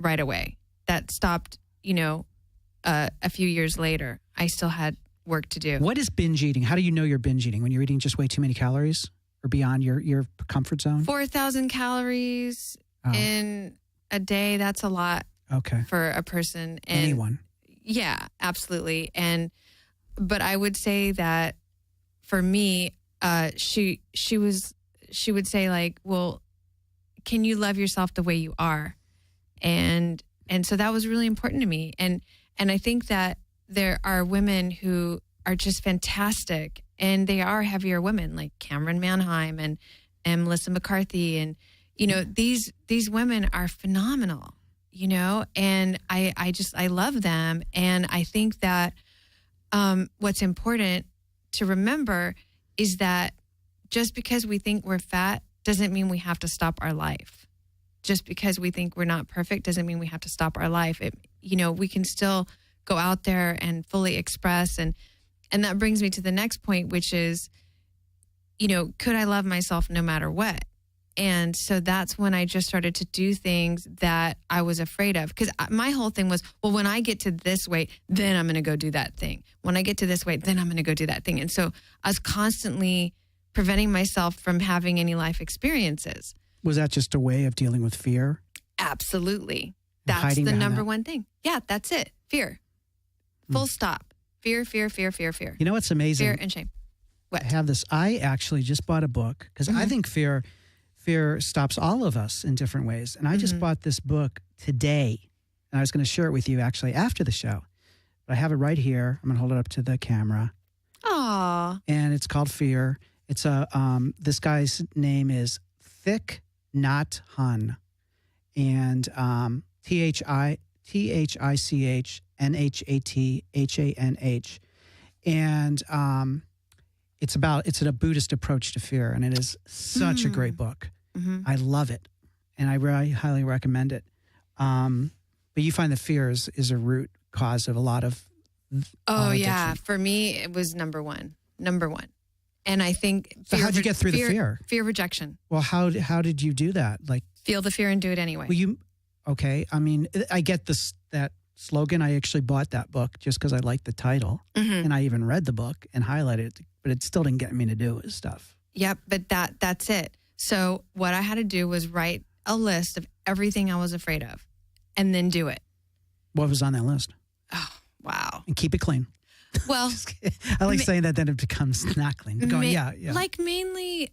right away. That stopped, a few years later. I still had work to do. What is binge eating? How do you know you're binge eating? When you're eating just way too many calories or beyond your comfort zone? 4,000 calories in a day. That's a lot. Okay. For a person. And anyone. Yeah, absolutely. But I would say that for me, she would say, like, well, can you love yourself the way you are? And so that was really important to me. And I think that there are women who are just fantastic, and they are heavier women, like Cameron Manheim and Melissa McCarthy. And, these women are phenomenal, and I love them. And I think that what's important to remember is that just because we think we're fat doesn't mean we have to stop our life. Just because we think we're not perfect doesn't mean we have to stop our life. We can still go out there and fully express. And that brings me to the next point, which is, could I love myself no matter what? And so that's when I just started to do things that I was afraid of. Because my whole thing was, well, when I get to this weight, then I'm going to go do that thing. When I get to this weight, then I'm going to go do that thing. And so I was constantly preventing myself from having any life experiences. Was that just a way of dealing with fear? Absolutely. That's the number one thing. Yeah, that's it. Fear. Full stop. Fear, fear, fear, fear, fear. You know what's amazing? Fear and shame. What? I have this. I actually just bought a book because I think fear stops all of us in different ways. And I just bought this book today. And I was going to share it with you actually after the show. But I have it right here. I'm going to hold it up to the camera. Aww. And it's called Fear. It's this guy's name is Thich Nhat Hanh, and THICHNHATHANH, and it's a Buddhist approach to fear, and it is such a great book. I love it, and I really highly recommend it. But you find that fear is a root cause of a lot of yeah, for me it was number one. And I think so. How'd you get through the fear? Fear of rejection. Well, how did you do that? Like, feel the fear and do it anyway. Well, okay. I mean, I get that slogan. I actually bought that book just because I liked the title, and I even read the book and highlighted it, but it still didn't get me to do his stuff. Yep, but that's it. So what I had to do was write a list of everything I was afraid of, and then do it. What was on that list? Oh, wow! And keep it clean. Well, I like saying that, then it becomes not clean. Going, yeah. Like mainly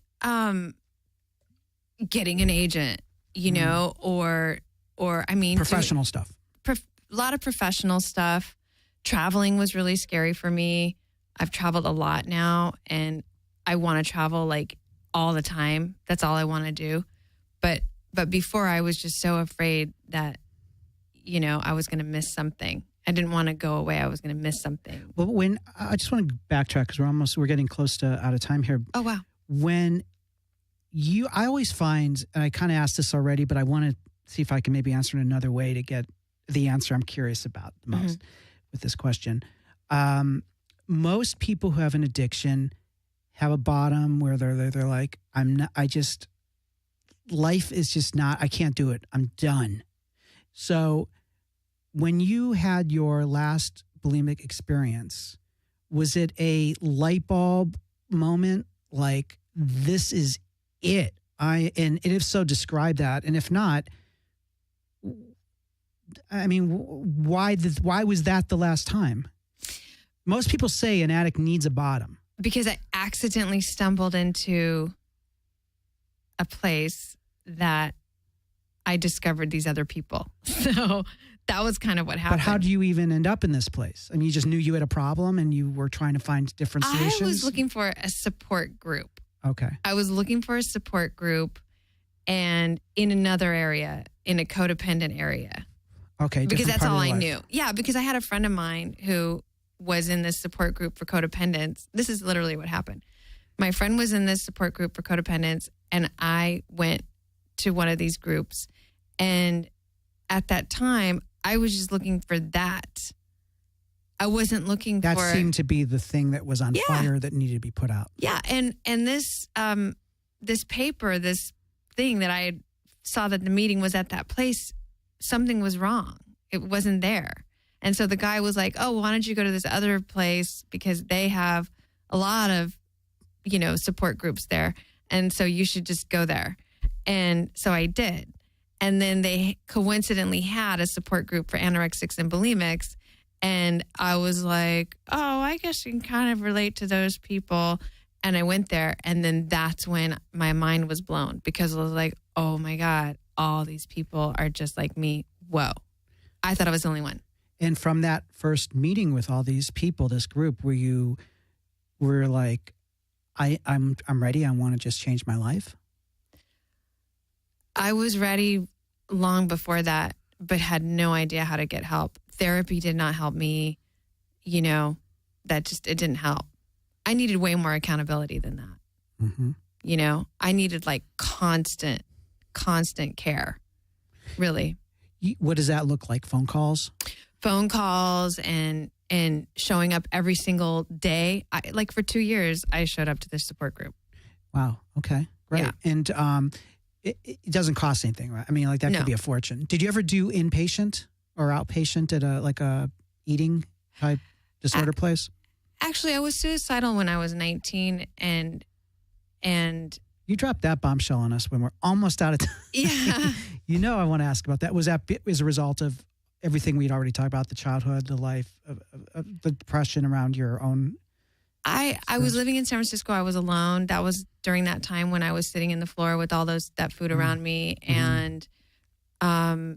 getting an agent, or I mean, professional stuff. A lot of professional stuff. Traveling was really scary for me. I've traveled a lot now, and I want to travel like all the time. That's all I want to do. But before, I was just so afraid that, I was going to miss something. I didn't want to go away. I was going to miss something. Well, I just want to backtrack because we're getting close to out of time here. Oh, wow. I always find, and I kind of asked this already, but I want to see if I can maybe answer it another way to get the answer I'm curious about the most with this question. Most people who have an addiction have a bottom where they're like, life is just not, I can't do it. I'm done. So when you had your last bulimic experience, was it a light bulb moment? Like, this is it. And if so, describe that. And if not, I mean, why was that the last time? Most people say an addict needs a bottom. Because I accidentally stumbled into a place that I discovered these other people. So that was kind of what happened. But how do you even end up in this place? I mean, you just knew you had a problem and you were trying to find different solutions? I was looking for a support group. Okay. I was looking for a support group and in another area, in a codependent area. Okay. Because that's all I knew. Yeah, because I had a friend of mine who was in this support group for codependence. This is literally what happened. My friend was in this support group for codependence, and I went to one of these groups. And at that time, I was just looking for that. I wasn't looking that for... That seemed to be the thing that was on fire that needed to be put out. Yeah, and this paper, this thing that I saw that the meeting was at that place, something was wrong. It wasn't there. And so the guy was like, oh, why don't you go to this other place because they have a lot of, support groups there. And so you should just go there. And so I did. And then they coincidentally had a support group for anorexics and bulimics. And I was like, oh, I guess you can kind of relate to those people. And I went there. And then that's when my mind was blown because I was like, oh my God, all these people are just like me. Whoa. I thought I was the only one. And from that first meeting with all these people, this group, were you like, I'm ready. I want to just change my life? I was ready long before that, but had no idea how to get help. Therapy did not help me. It didn't help. I needed way more accountability than that. Mm-hmm. You know, I needed like constant care, really. What does that look like? Phone calls? Phone calls and showing up every single day. Like for 2 years, I showed up to this support group. Wow. Okay. Great. Yeah. And it doesn't cost anything, right? I mean, like that No. could be a fortune. Did you ever do inpatient or outpatient at a eating type disorder place? Actually, I was suicidal when I was 19 and You dropped that bombshell on us when we're almost out of time. yeah. You know, I want to ask about that. Was that as a result of everything we'd already talked about, the childhood, the life, of the depression around your own? I was living in San Francisco. I was alone. That was during that time when I was sitting in the floor with all that food around me. And I'd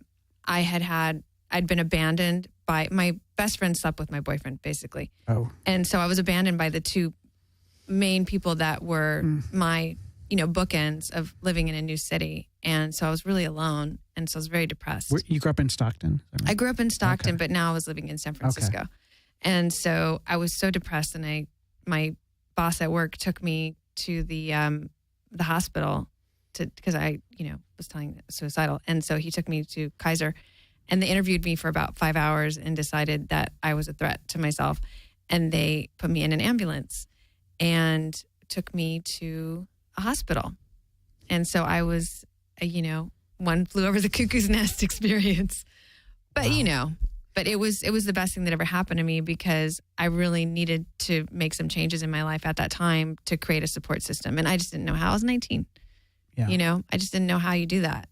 been abandoned by my best friend, slept with my boyfriend, basically. Oh. And so I was abandoned by the two main people that were my, bookends of living in a new city. And so I was really alone. And so I was very depressed. You grew up in Stockton? Is that right? I grew up in Stockton, Okay. but now I was living in San Francisco. Okay. And so I was so depressed, and my boss at work took me to the hospital because I was telling suicidal. And so he took me to Kaiser, and they interviewed me for about 5 hours and decided that I was a threat to myself. And they put me in an ambulance and took me to a hospital. And so I was, one flew over the cuckoo's nest experience. But, Wow. But it was the best thing that ever happened to me, because I really needed to make some changes in my life at that time to create a support system. And I just didn't know how. I was 19. Yeah. I just didn't know how you do that.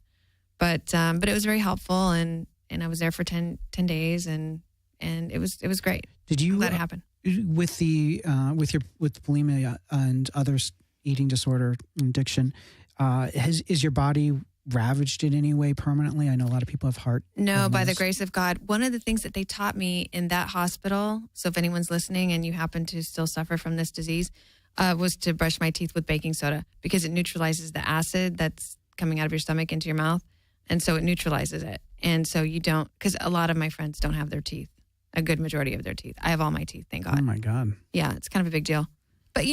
But it was very helpful, and I was there for 10 days, and it was great. Did you let it happen? With bulimia and others, eating disorder, addiction, is your body ravaged in any way permanently? I know a lot of people have heart. No, by the illness. grace of God. One of the things that they taught me in that hospital, so if anyone's listening and you happen to still suffer from this disease, was to brush my teeth with baking soda, because it neutralizes the acid that's coming out of your stomach into your mouth. And so it neutralizes it. And so you don't, because a lot of my friends don't have their teeth, a good majority of their teeth. I have all my teeth, thank God. Oh my God. Yeah, it's kind of a big deal. But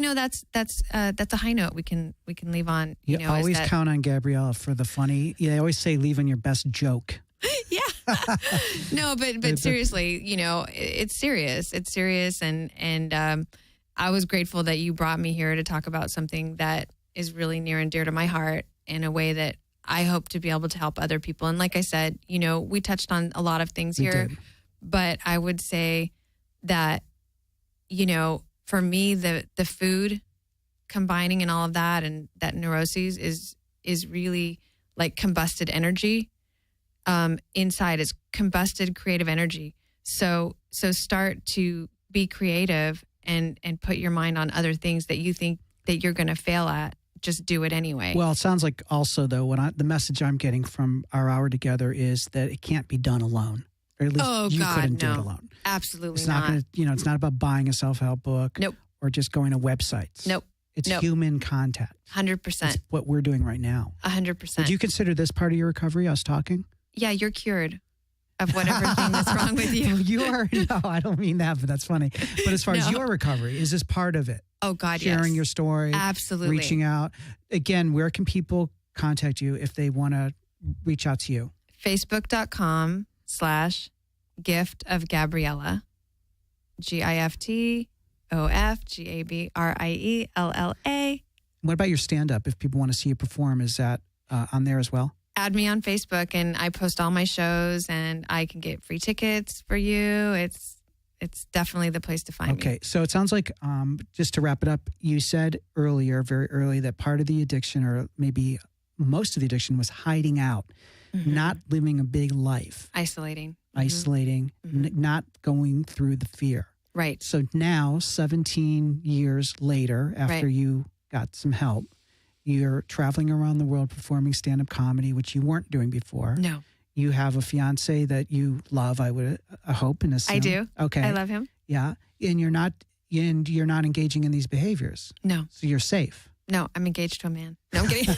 that's a high note we can leave on. You always is that, count on Gabriella for the funny. They always say leave on your best joke. Yeah. No, but seriously, it's serious. It's serious, and I was grateful that you brought me here to talk about something that is really near and dear to my heart in a way that I hope to be able to help other people. And like I said, we touched on a lot of things here, but I would say that, for me, the food combining and all of that, and that neuroses is really like combusted energy. Inside is combusted creative energy. So start to be creative and put your mind on other things that you think that you're going to fail at. Just do it anyway. Well, it sounds like also though, the message I'm getting from our hour together is that it can't be done alone. Or at least you couldn't do it alone. Absolutely it's not. It's not about buying a self-help book. Nope. Or just going to websites. Nope. It's human contact. 100%. That's what we're doing right now. 100%. Would you consider this part of your recovery, us talking? Yeah, you're cured of whatever thing that's wrong with you. You are. No, I don't mean that, but that's funny. But as far as your recovery, is this part of it? Oh, God, yes. Sharing your story. Absolutely. Reaching out. Again, where can people contact you if they want to reach out to you? Facebook.com/Gift of Gabriella. GIFTOFGABRIELLA. What about your stand-up? If people want to see you perform, is that on there as well? Add me on Facebook, and I post all my shows, and I can get free tickets for you. It's definitely the place to find me. Okay, so it sounds like, just to wrap it up, you said earlier, very early, that part of the addiction, or maybe most of the addiction, was hiding out, not living a big life. Isolating, not going through the fear. Right. So now, 17 years later, after you got some help, you're traveling around the world performing stand-up comedy, which you weren't doing before. No. You have a fiance that you love, I hope and assume. I do. Okay. I love him. Yeah. And you're not engaging in these behaviors. No. So you're safe. No, I'm engaged to a man. No, I'm kidding.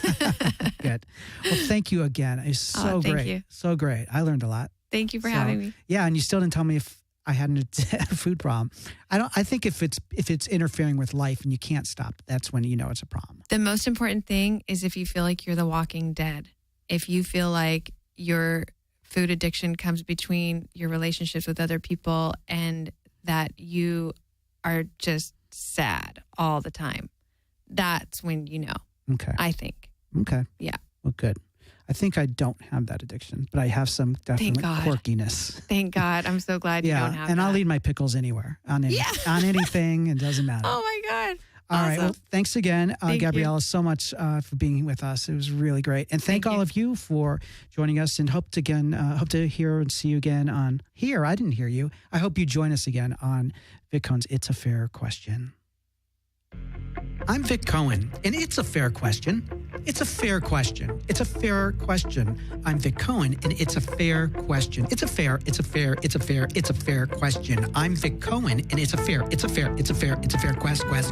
Good. Well, thank you again. It's so great. You. So great. I learned a lot. Thank you for having me. Yeah, and you still didn't tell me if I had a food problem. I think if it's interfering with life and you can't stop, that's when you know it's a problem. The most important thing is if you feel like you're the walking dead. If you feel like your food addiction comes between your relationships with other people and that you are just sad all the time, that's when you know. Okay. I think. Okay. Yeah. Well, good. I think I don't have that addiction, but I have some definite quirkiness. Thank God. I'm so glad you don't have and that. I'll eat my pickles anywhere on anything. It doesn't matter. Oh my God. All awesome. right. Well, thanks again, Gabriella, you. so much for being with us. It was really great. And thank all of you for joining us, and hope to hear and see you again on here. I didn't hear you. I hope you join us again on Vic Cohen's It's a Fair Question. I'm Vic Cohen, and it's a fair question. It's a fair question. It's a fair question. I'm Vic Cohen, and it's a fair question. It's a fair question. I'm Vic Cohen, and it's a fair question.